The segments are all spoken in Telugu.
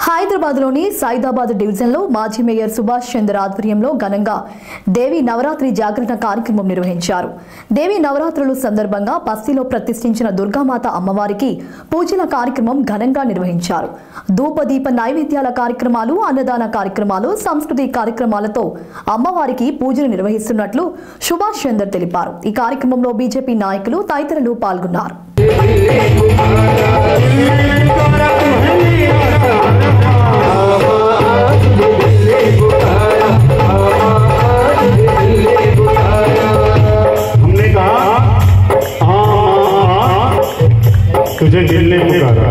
హైదరాబాద్లోని సైదాబాద్ డివిజన్లో మాజీ మేయర్ సుభాష్ చంద్ర ఆధ్వర్యంలో ఘనంగా దేవి నవరాత్రి జాగరణ కార్యక్రమం నిర్వహించారు. దేవి నవరాత్రుల సందర్భంగా బస్తీలో ప్రతిష్ఠించిన దుర్గామాత అమ్మవారికి పూజల కార్యక్రమం ఘనంగా నిర్వహించారు. ధూపదీప నైవేద్యాల కార్యక్రమాలు, అన్నదాన కార్యక్రమాలు, సంస్కృతి కార్యక్రమాలతో అమ్మవారికి పూజలు నిర్వహిస్తున్నట్లు సుభాష్ చంద్ర తెలిపారు. ఈ కార్యక్రమంలో బీజేపీ నాయకులు తదితరులు పాల్గొన్నారు. तुझे दिल ने पुकारा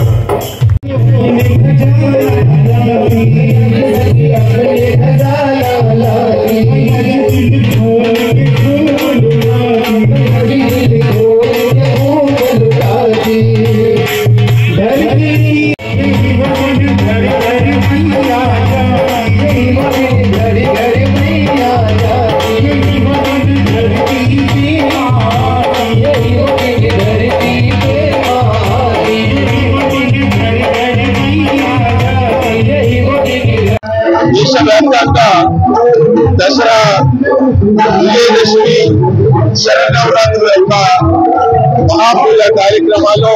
దేశవ్యాప్తంగా దసరా, విజయదశమి, శరన్నవరాత్రుల యొక్క మహాపూజ కార్యక్రమాలు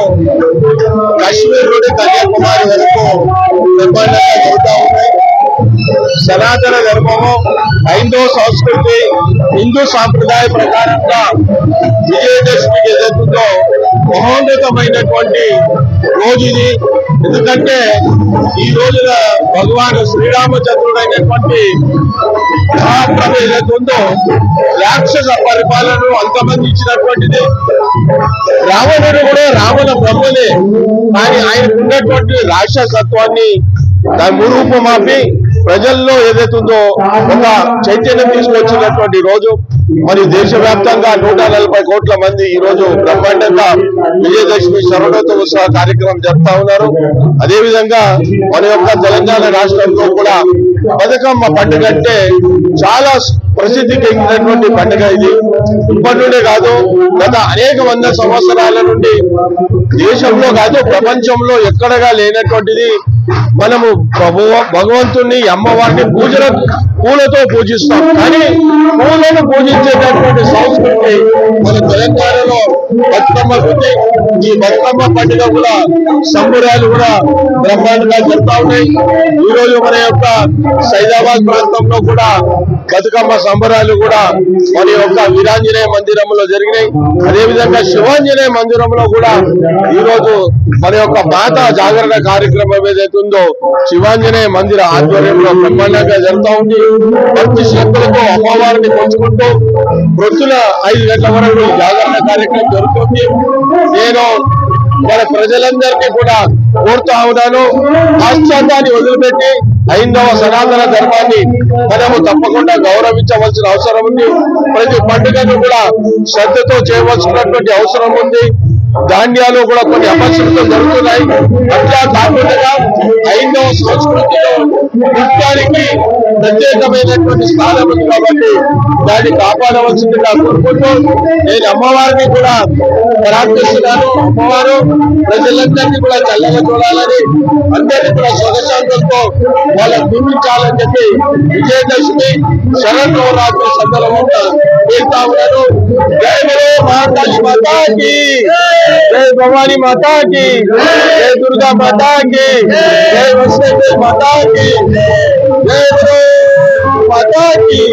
కాశ్మీర్ నుండి కన్యాకుమారి వరకు బ్రహ్మాండంగా జరుగుతూ ఉన్నాయి. సనాతన ధర్మము, హైందవ సంస్కృతి, హిందూ సాంప్రదాయ ప్రకారంగా విజయదశమికి ఎదుగుతో మహోన్నతమైనటువంటి రోజు ఇది. ఎందుకంటే ఈ రోజున భగవాన్ శ్రీరామచంద్రుడైనటువంటి మహాప్రభు ఏదైతుందో రాక్షస పరిపాలనను అంతమందించినటువంటిది. రావణుడు కూడా రావణ బ్రహ్మనే, కానీ ఆయనకు ఉన్నటువంటి రాక్షసత్వాన్ని దాని మురూపమాపి ప్రజల్లో ఏదైతుందో ఒక చైతన్యం తీసుకొచ్చినటువంటి రోజు. మరియు దేశవ్యాప్తంగా 140 కోట్ల మంది ఈ రోజు బ్రహ్మాండంగా విజయదశమి శరణోత్సవ కార్యక్రమం జరుపుతా ఉన్నారు. అదేవిధంగా మన యొక్క తెలంగాణ రాష్ట్రంలో కూడా బతుకమ్మ పండుగ అంటే చాలా ప్రసిద్ధి చెందినటువంటి పండుగ ఇది. ఇప్పటి నుండే కాదు, గత అనేక వంద సంవత్సరాల నుండి దేశంలో కాదు ప్రపంచంలో ఎక్కడగా లేనటువంటిది. మనము భగవంతుణ్ణి, అమ్మవారిని పూలతో పూజిస్తాం, కానీ పూలను పూజించేటటువంటి సంస్కృతి మన తెలంగాణలో బతుకమ్మ ఉంది. ఈ బతుకమ్మ పండుగ కూడా సంబరాలు కూడా బ్రహ్మాండంగా జరుగుతూ ఉన్నాయి. ఈ రోజు మన యొక్క సైదాబాద్ ప్రాంతంలో కూడా బతుకమ్మ సంబరాలు కూడా మన యొక్క వీరాంజనేయ మందిరంలో జరిగినాయి. అదేవిధంగా శివాంజనేయ మందిరంలో కూడా ఈ రోజు మన యొక్క మాత జాగరణ కార్యక్రమం ఏదైతుందో శివాంజనేయ మందిర ఆధ్వర్యంలో బ్రహ్మాండంగా జరుగుతూ ఉంది. భక్తి శ్రద్ధలతో అమ్మవారిని పంచుకుంటూ ప్రొద్దున 5 గంటల వరకు జాగరణ కార్యక్రమం జరుగుతుంది. నేను మన ప్రజలందరికీ కూడా కోరుతా ఉన్నాను, పాశ్చాత్యాన్ని వదిలిపెట్టి హైందవ సనాతన ధర్మాన్ని మనము తప్పకుండా గౌరవించవలసిన అవసరం ఉంది. ప్రతి పండుగను కూడా శ్రద్ధతో చేయవలసినటువంటి అవసరం ఉంది. ధాన్యాలు కూడా కొన్ని అపశృతులు జరుగుతున్నాయి. అట్లా కాకుండా హైందవ సంస్కృతిలో నృత్యానికి ప్రత్యేకమైనటువంటి స్థానం ఉంది కాబట్టి దాన్ని కాపాడవలసిందిగా కోరుకుంటూ నేను అమ్మవారిని కూడా ప్రార్థిస్తున్నాను. అమ్మవారు ప్రజలందరినీ కూడా చల్లగా చూడాలని, అందరినీ కూడా సుఖశాంతులతో వాళ్ళని దీవించాలని చెప్పి విజయదశమి శరన్నవరాత్రి సందర్భంగా చేస్తా ఉన్నాను. జై బలో మహాకాళి మాతాకి, జై భవానీ మాతాకి, జై దుర్గా మాతాకి, జై వైష్ణవి మాతాకి, జై బలో మాతాకి.